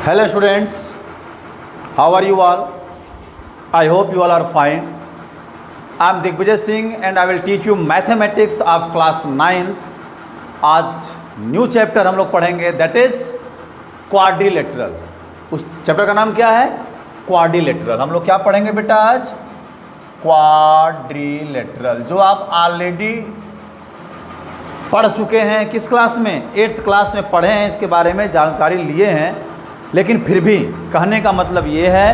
Hello students, how are you all? I hope you all are fine. I am Digvijay Singh and I will teach you mathematics of class 9th. आज new chapter हम लोग पढ़ेंगे that is quadrilateral. उस chapter का नाम क्या है? Quadrilateral. हम लोग क्या पढ़ेंगे बेटा आज? क्वाड्रिलेटरल, जो आप ऑलरेडी पढ़ चुके हैं। किस क्लास में? 8th क्लास में पढ़े हैं, इसके बारे में जानकारी लिए हैं। लेकिन फिर भी कहने का मतलब ये है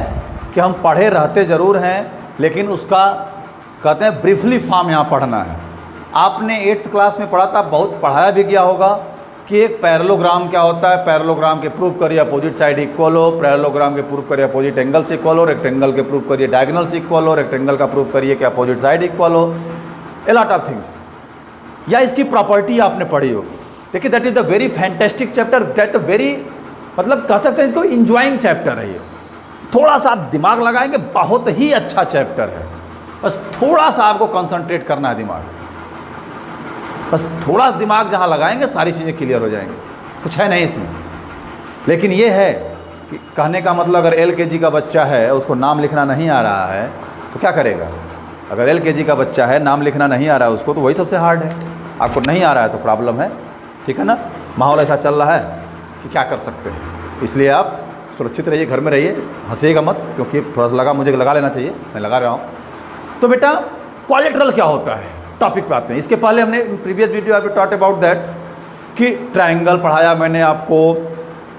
कि हम पढ़े रहते ज़रूर हैं, लेकिन उसका कहते हैं ब्रीफली फॉर्म यहाँ पढ़ना है। आपने 8th क्लास में पढ़ा था, बहुत पढ़ाया भी गया होगा कि एक पैरेललोग्राम क्या होता है। पैरेललोग्राम के प्रूव करिए अपोजिट साइड इक्वल हो, पैरेललोग्राम के प्रूव करिए अपोजिट एंगल से इक्वल हो, रेक्टेंगल के प्रूव करिए डायगोनल से इक्वल हो, रेक्टेंगल का प्रूव करिए कि अपोजिट साइड इक्वल हो, ए लॉट ऑफ थिंग्स। या इसकी प्रॉपर्टी आपने पढ़ी होगी। देखिए that is the very fantastic chapter, that very मतलब कह सकते हैं इसको इंजॉइंग चैप्टर है ये। थोड़ा सा आप दिमाग लगाएंगे, बहुत ही अच्छा चैप्टर है। बस थोड़ा सा आपको कंसंट्रेट करना है दिमाग, बस थोड़ा दिमाग जहाँ लगाएंगे सारी चीज़ें क्लियर हो जाएंगी। कुछ है नहीं इसमें, लेकिन ये है कि कहने का मतलब अगर LKG का बच्चा है, उसको नाम लिखना नहीं आ रहा है तो क्या करेगा? अगर LKG का बच्चा है, नाम लिखना नहीं आ रहा है उसको, तो वही सबसे हार्ड है। आपको नहीं आ रहा है तो प्रॉब्लम है, ठीक है ना। माहौल ऐसा चल रहा है कि क्या कर सकते हैं, इसलिए आप सुरक्षित रहिए, घर में रहिए, हंसिएगा मत, क्योंकि थोड़ा सा लगा, मुझे लगा लेना चाहिए, मैं लगा रहा हूँ। तो बेटा क्वाड्रिलेटरल क्या होता है, टॉपिक पे आते हैं। इसके पहले हमने previous video I taught about that कि ट्रायंगल पढ़ाया मैंने आपको,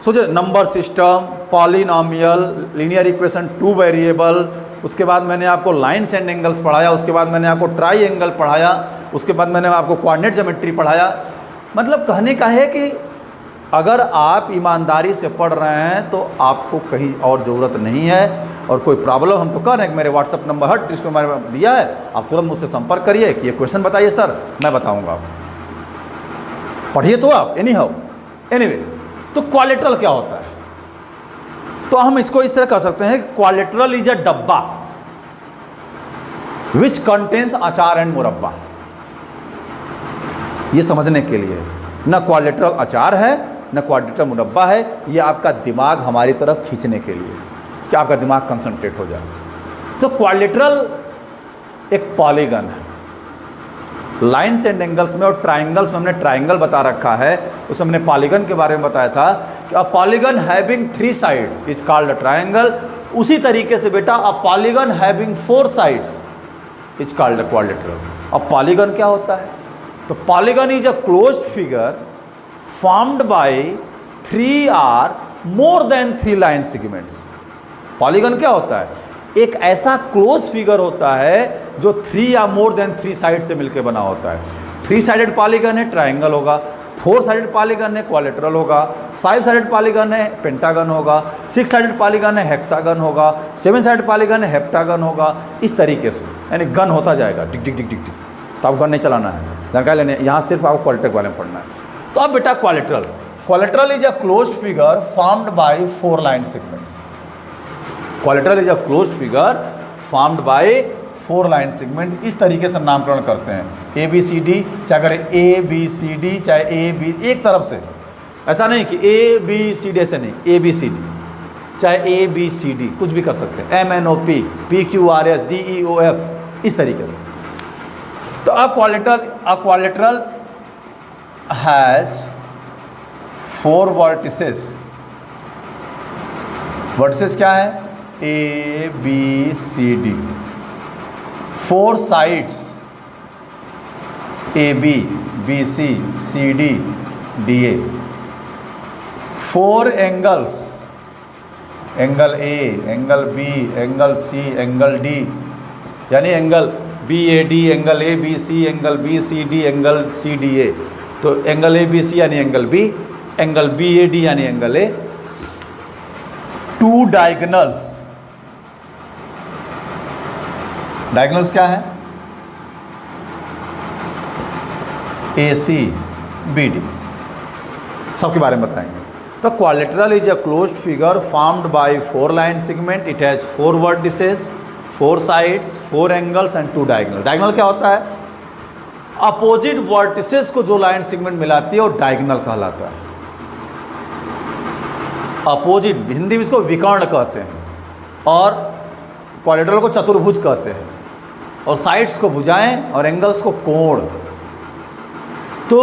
सोचे number system, polynomial, linear equation, 2 variable. उसके बाद मैंने आपको लाइन्स एंड एंगल्स पढ़ाया, उसके बाद मैंने आपको ट्राइंगल पढ़ाया, उसके बाद मैंने आपको कोऑर्डिनेट ज्योमेट्री पढ़ाया। मतलब कहने का है कि अगर आप ईमानदारी से पढ़ रहे हैं तो आपको कहीं और ज़रूरत नहीं है। और कोई प्रॉब्लम हम तो कर रहे हैं कि मेरे व्हाट्सअप नंबर हर डिस्क में दिया है, आप तुरंत मुझसे संपर्क करिए कि ये क्वेश्चन बताइए सर, मैं बताऊंगा। पढ़िए तो आप एनी हाउ एनीवे। तो क्वाड्रिलेटरल क्या होता है? तो हम इसको इस तरह कर सकते हैं, क्वाड्रिलेटरल इज अ डब्बा विच कंटेन्स अचार एंड मुरब्बा। ये समझने के लिए न क्वाड्रिलेटरल अचार है न क्वाड्रिलेटरल मुरब्बा है, ये आपका दिमाग हमारी तरफ खींचने के लिए कि आपका दिमाग कंसंट्रेट हो जाए। तो क्वाड्रिलेटरल एक पॉलीगन है। लाइन्स एंड एंगल्स में और ट्राइंगल्स में हमने ट्राइंगल बता रखा है, उसमें हमने पॉलीगन के बारे में बताया था कि a polygon having 3 sides is called a triangle. उसी तरीके से बेटा a polygon having 4 sides is called a quadrilateral. अब पॉलीगन क्या होता है? तो polygon is a closed figure formed by 3 or more than 3 line segments। Polygon क्या होता है? एक ऐसा क्लोज फिगर होता है जो 3 या मोर देन 3 साइड से मिलकर बना होता है। 3 साइडेड पॉलीगन है ट्राइंगल होगा, 4 साइडेड पॉलीगन है क्वाड्रिलेटरल होगा, 5 साइडेड पॉलीगन है पेंटागन होगा, 6 साइडेड पॉलीगन है हेक्सागन होगा, 7 साइडेड पॉलीगन है हेप्टागन होगा। इस तरीके से यानी गन होता जाएगा, टिक टिक टिक टिक टिक। तो आप गन नहीं चलाना है, जानकारी लेने, यहाँ सिर्फ आपको क्वाड्रिलेटरल बारे में पढ़ना है। तो अब बेटा quadrilateral is a closed figure formed by 4 line segments. Quadrilateral is a closed figure formed by 4 line segment. इस तरीके से नामकरण करते हैं। ABCD, चाहे अगर ABCD, चाहे AB एक तरफ से, ऐसा नहीं कि ABCD ऐसे नहीं, ABCD चाहे ABCD कुछ भी कर सकते हैं, MNOP, PQRS, DEOF, इस तरीके से। तो a quadrilateral has 4 vertices। Vertices क्या है? ABCD। 4 sides AB, BC, CD, DA। 4 angles, angle A, angle B, angle C, angle D, यानी angle BAD, angle ABC, angle BCD, angle CDA। तो angle ABC यानी angle B, angle BAD यानी angle A। 2 diagonals, diagonals क्या है? AC, BD, सबके बारे में बताएंगे। तो quadrilateral is a closed figure formed by 4 line segment. It has 4 vertices, 4 sides, 4 angles and 2 diagonal. Diagonal क्या होता है? अपोजिट वर्टिसेस को जो लाइन सेगमेंट मिलाती है वो डायगोनल कहलाता है। अपोजिट, हिंदी में इसको विकर्ण कहते हैं, और क्वाड्रिलेटरल को चतुर्भुज कहते हैं, और साइड्स को भुजाएं और एंगल्स को कोण। तो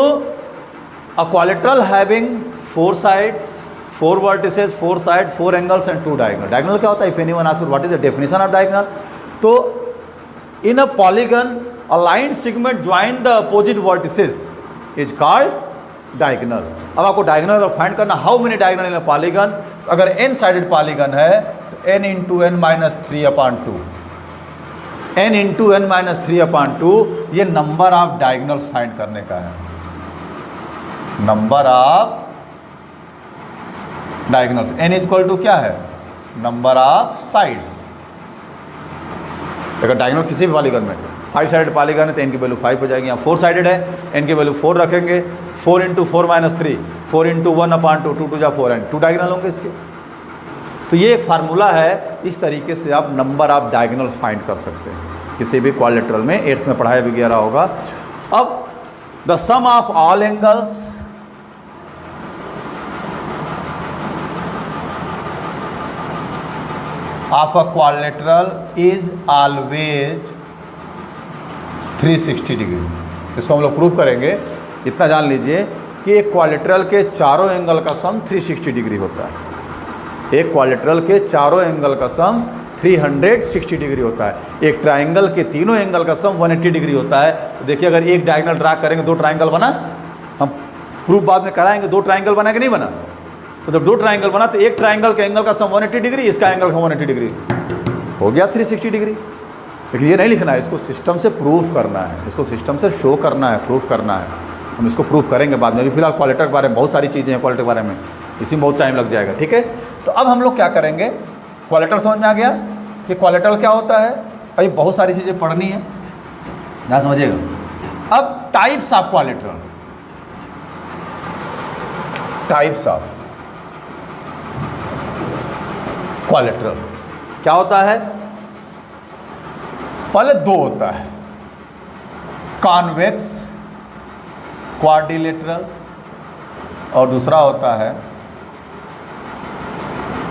a quadrilateral having 4 sides, 4 vertices, 4 side, 4 angles and 2 diagonal. Diagonal क्या होता है? If anyone asks what is the definition of diagonal, तो in a polygon a line segment join the opposite vertices is called diagonal. अब आपको diagonal अगर find करना, how many diagonal in a polygon, अगर n sided polygon है तो n into n minus 3/2, n into n minus 3/2 ये number of diagonals find करने का है, number of diagonals. n equal to क्या है? Number of sides. अगर डायगोनल किसी भी पॉलीगन में 5 साइडेड पॉलीगन है तो n की वैल्यू 5 हो जाएगी। यहाँ 4 साइडेड है, n की वैल्यू 4 रखेंगे, 4 इंटू 4 माइनस 3, 4 इंटू 1/2, 2 2 जा 4 एंड 2 डायगोनल होंगे इसके। तो ये एक फार्मूला है, इस तरीके से आप नंबर ऑफ डायगोनल फाइंड कर सकते हैं किसी भी क्वाड्रिलेटरल में, 8th में पढ़ाया भी गया होगा। अब the sum of all angles of a quadrilateral is always 360 degree. इसको हम लोग प्रूव करेंगे। इतना जान लीजिए कि एक क्वाड्रिलेटरल के चारों एंगल का सम 360 डिग्री होता है। एक क्वाड्रिलेटरल के चारों एंगल का सम 360 डिग्री होता है। एक ट्राइंगल के तीनों एंगल का सम 180 डिग्री होता है। तो देखिए, अगर एक डायगोनल ड्रा करेंगे, 2 ट्राइंगल बना, हम प्रूफ बाद में कराएंगे, 2 ट्राइंगल बना कि नहीं बना। तो जब 2 ट्राइंगल बना तो एक ट्राइंगल के एंगल का सम 180 डिग्री, इसका एंगल का 180 डिग्री, हो गया 360 डिग्री। लेकिन ये नहीं लिखना है, इसको सिस्टम से प्रूफ करना है, इसको सिस्टम से शो करना है, प्रूफ करना है। हम इसको प्रूफ करेंगे बाद में। अभी फिलहाल क्वाड्रिलेटर के बारे में बहुत सारी चीज़ें हैं, क्वाड्रिलेटर के बारे में इसी में बहुत टाइम लग जाएगा, ठीक है। तो अब हम लोग क्या करेंगे, क्वाड्रिलेटर समझ में आ गया कि क्वाड्रिलेटरल क्या होता है। अभी बहुत सारी चीज़ें पढ़नी है, ना समझिएगा। अब types of quadrilateral, types of quadrilateral क्या होता है? पहले 2 होता है, कॉन्वेक्स क्वाड्रिलेटरल, और दूसरा होता है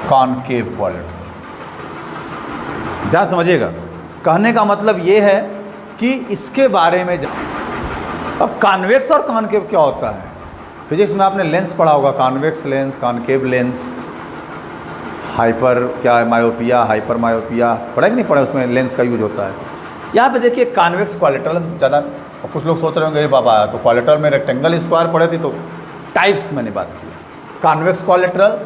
कॉनकेव क्वाड्रिलेटरल। जहाँ समझिएगा, कहने का मतलब ये है कि इसके बारे में अब कॉन्वेक्स और कॉनकेव क्या होता है। फिजिक्स में आपने लेंस पढ़ा होगा, convex lens, concave lens, hyper क्या है मायोपिया, हाइपर मायोपिया, पढ़ा कि नहीं पढ़ा, उसमें लेंस का यूज होता है। यहाँ पे देखिए कॉन्वेक्स क्वाड्रिलेटरल ज़्यादा, कुछ लोग सोच रहे होंगे अरे बाबा तो क्वाड्रिलेटरल में रेक्टेंगल स्क्वायर पढ़े थे, तो टाइप्स मैंने बात की, कॉन्वेक्स क्वाड्रिलेटरल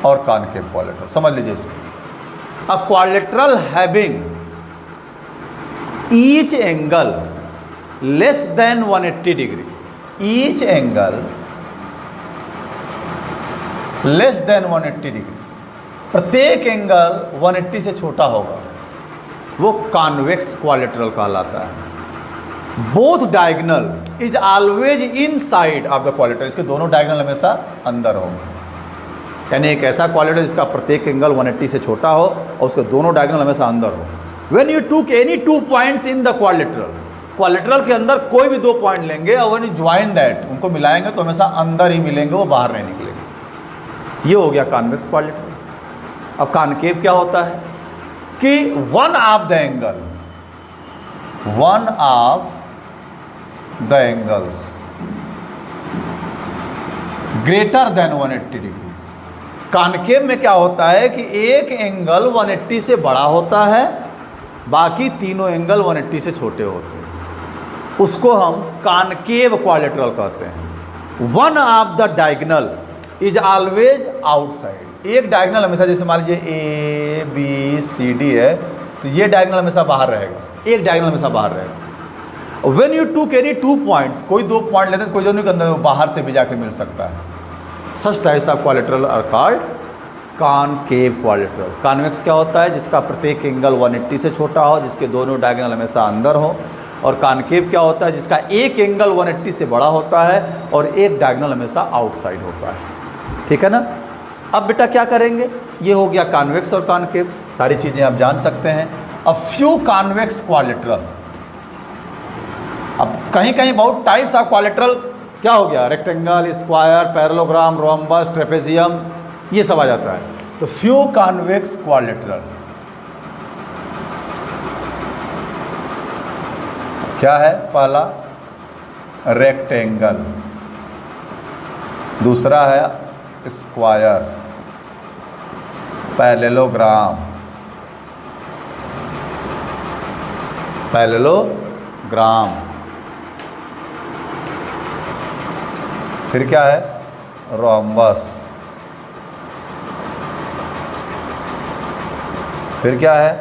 और कॉनकेव क्वाड्रिलेटरल। समझ लीजिए इसको। अ quadrilateral having each angle less than 180 degree, each angle less than 180 degree, प्रत्येक एंगल 180 से छोटा होगा, वो कॉन्वेक्स क्वाड्रिलेटरल कहलाता है। Both diagonal is always in side of the quadrilateral, इसके दोनों डायगोनल हमेशा अंदर होंगे। यानी एक ऐसा क्वाड्रिलेटरल जिसका प्रत्येक एंगल 180 से छोटा हो और उसके दोनों डायगोनल हमेशा अंदर हो। When you took any 2 points in the quadrilateral, quadrilateral के अंदर कोई भी 2 पॉइंट लेंगे और व्हेन यू ज्वाइन दैट, उनको मिलाएंगे तो हमेशा अंदर ही मिलेंगे, वो बाहर नहीं निकलेंगे। ये हो गया कॉन्वेक्स क्वाड्रिलेटरल। अब कॉनकेव क्या होता है कि one of the angle, one of the angles greater than 180 degree. Concave में क्या होता है कि एक एंगल 180 से बड़ा होता है, बाकी तीनों एंगल 180 से छोटे होते हैं, उसको हम कॉनकेव क्वाड्रिलेटरल कहते हैं। One of the diagonal is always outside, एक डायगोनल हमेशा, जैसे मान लीजिए ए बी सी डी है, तो ये डायगोनल हमेशा बाहर रहेगा, एक डायगोनल हमेशा बाहर रहेगा। When you took any 2 points, कोई 2 पॉइंट लेते हैं, कोई दोनों के अंदर बाहर से भी जाके मिल सकता है। Such types of quadrilateral are called concave quadrilateral. Convex क्या होता है? जिसका प्रत्येक एंगल 180 से छोटा हो, जिसके दोनों डायगोनल हमेशा अंदर हो। और कॉनकेव क्या होता है? जिसका एक एंगल 180 से बड़ा होता है और एक डायगोनल हमेशा आउटसाइड होता है। ठीक है ना। अब बेटा क्या करेंगे, ये हो गया कॉन्वेक्स और कॉनकेव, सारी चीज़ें आप जान सकते हैं। अब फ्यू कॉन्वेक्स क्वाड्रिलेटरल, अब कहीं कहीं बहुत टाइप्स ऑफ क्वाड्रिलेटरल क्या हो गया, rectangle, square, parallelogram, rhombus, trapezium, ये सब आ जाता है। तो फ्यू कॉन्वेक्स क्वाड्रिलेटरल क्या है, पहला रेक्टेंगल, दूसरा है स्क्वायर, पैरेललोग्राम, फिर क्या है, रोम्बस, फिर क्या है,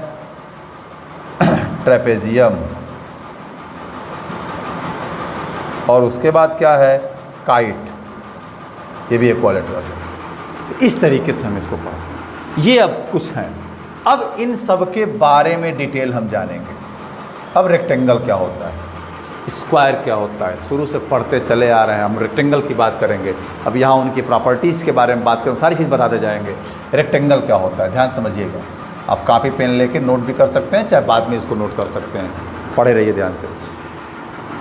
ट्रेपेजियम, और उसके बाद क्या है, काइट, ये भी एक क्वाड्रिलेटरल है। तो इस तरीके से हम इसको पढ़ते हैं। ये अब कुछ हैं, अब इन सब के बारे में डिटेल हम जानेंगे। अब रेक्टेंगल क्या होता है, स्क्वायर क्या होता है, शुरू से पढ़ते चले आ रहे हैं, हम रेक्टेंगल की बात करेंगे। अब यहाँ उनकी प्रॉपर्टीज़ के बारे में बात करें, सारी चीज़ बताते जाएंगे। रेक्टेंगल क्या होता है, ध्यान समझिएगा। आप कापी पेन लेके नोट भी कर सकते हैं, चाहे बाद में इसको नोट कर सकते हैं, पढ़े रहिए ध्यान से।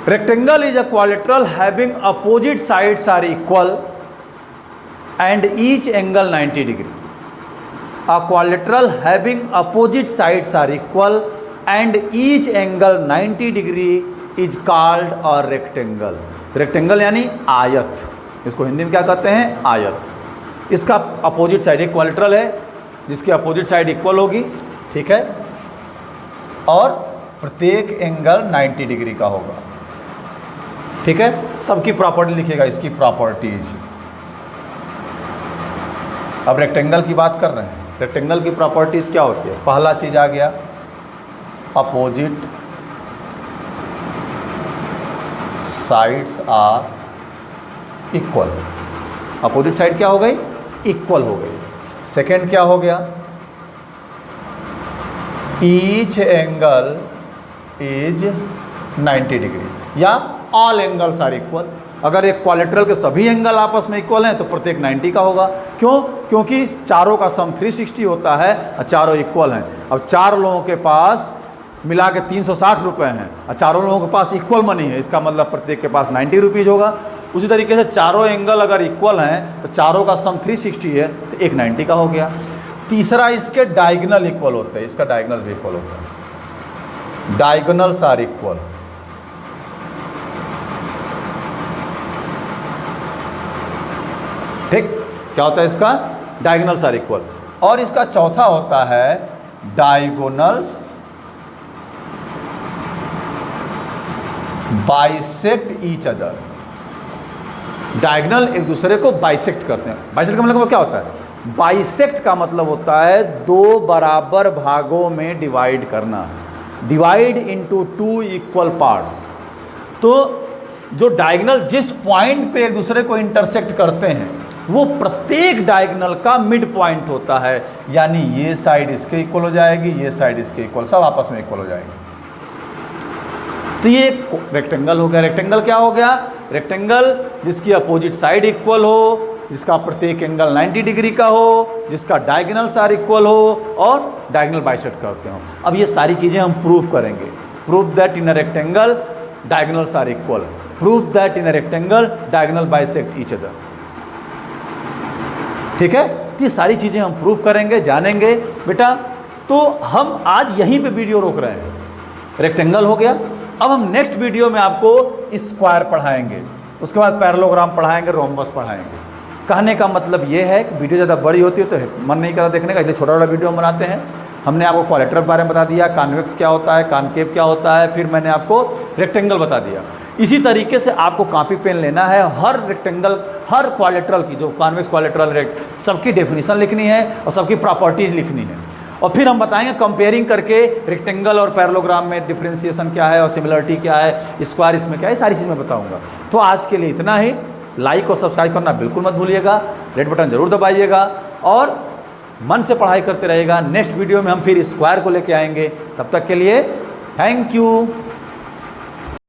Rectangle is a quadrilateral having opposite sides are equal and each angle 90 degree. A quadrilateral having opposite sides are equal and each angle 90 degree is called a rectangle. Rectangle यानी आयत, इसको हिंदी में क्या कहते हैं, आयत। इसका अपोजिट साइड, एक क्वाड्रिलेटरल है जिसकी अपोजिट साइड इक्वल होगी, ठीक है, और प्रत्येक एंगल 90 डिग्री का होगा, ठीक है। सबकी प्रॉपर्टी लिखिएगा, इसकी प्रॉपर्टीज। अब रेक्टेंगल की बात कर रहे हैं, रेक्टेंगल की प्रॉपर्टीज़ क्या होती है, पहला चीज़ आ गया opposite sides are equal. Opposite side क्या हो गई, इक्वल हो गई। सेकंड क्या हो गया, ईच एंगल इज 90 डिग्री, या ऑल एंगल्स आर इक्वल। अगर एक क्वाड्रिलेटरल के सभी एंगल आपस में इक्वल हैं तो प्रत्येक 90 का होगा। क्यों, क्योंकि चारों का सम 360 होता है और चारों इक्वल हैं। अब चार लोगों के पास मिला के 360 रुपये हैं और चारों लोगों के पास इक्वल मनी है, इसका मतलब प्रत्येक के पास 90 रुपीज़ होगा। उसी तरीके से चारों एंगल अगर इक्वल हैं तो चारों का सम 360 है तो एक 90 का हो गया। तीसरा, इसके डायगोनल इक्वल होते हैं, इसका डायगोनल भी इक्वल होता है, डायगोनल्स आर इक्वल। ठीक, क्या होता है इसका, डायगोनल्स आर इक्वल। और इसका चौथा होता है diagonals bisect each other. Diagonal एक दूसरे को बाइसेक्ट करते हैं। बाइसेक्ट का मतलब क्या होता है, बाइसेक्ट का मतलब होता है दो बराबर भागों में डिवाइड करना, divide into two equal part. तो जो डायगोनल जिस पॉइंट पे एक दूसरे को इंटरसेक्ट करते हैं वो प्रत्येक डायगोनल का मिड पॉइंट होता है, यानी ये साइड इसके इक्वल हो जाएगी, ये साइड इसके इक्वल, सब आपस में इक्वल हो जाएंगे। तो ये रेक्टेंगल हो गया। रेक्टेंगल क्या हो गया, रेक्टेंगल जिसकी अपोजिट साइड इक्वल हो, जिसका प्रत्येक एंगल 90 डिग्री का हो, जिसका डायगोनल्स आर इक्वल हो और डायगोनल बाइसेक्ट करते हो। अब ये सारी चीज़ें हम प्रूव करेंगे। Prove that in a rectangle diagonals are equal, prove that in a rectangle diagonal bisect each other. ठीक है, तो ये सारी चीज़ें हम प्रूव करेंगे, जानेंगे बेटा। तो हम आज यहीं पे वीडियो रोक रहे हैं। रेक्टेंगल हो गया, अब हम नेक्स्ट वीडियो में आपको स्क्वायर पढ़ाएंगे, उसके बाद पैरेललोग्राम पढ़ाएंगे, रोम्बस पढ़ाएंगे। कहने का मतलब ये है कि वीडियो ज़्यादा बड़ी होती है तो मन नहीं करता देखने का, इसलिए छोटा छोटा वीडियो हम बनाते हैं। हमने आपको क्वाड्रिलेटरल के बारे में बता दिया, कॉन्वेक्स क्या होता है, कॉनकेव क्या होता है, फिर मैंने आपको रेक्टेंगल बता दिया। इसी तरीके से आपको कॉपी पेन लेना है, हर रेक्टेंगल, हर क्वाड्रिलेटरल की, जो कॉन्वेक्स क्वाड्रिलेटरल, सबकी डेफिनेशन लिखनी है और सबकी प्रॉपर्टीज़ लिखनी है। और फिर हम बताएंगे कंपेयरिंग करके रेक्टेंगल और पैरेललोग्राम में डिफरेंशिएशन क्या है और सिमिलरिटी क्या है, स्क्वायर इसमें क्या है, सारी चीज़ मैं बताऊंगा। तो आज के लिए इतना ही। लाइक और सब्सक्राइब करना बिल्कुल मत भूलिएगा, रेड बटन जरूर दबाइएगा और मन से पढ़ाई करते रहिएगा। नेक्स्ट वीडियो में हम फिर स्क्वायर को लेके आएंगे। तब तक के लिए थैंक यू।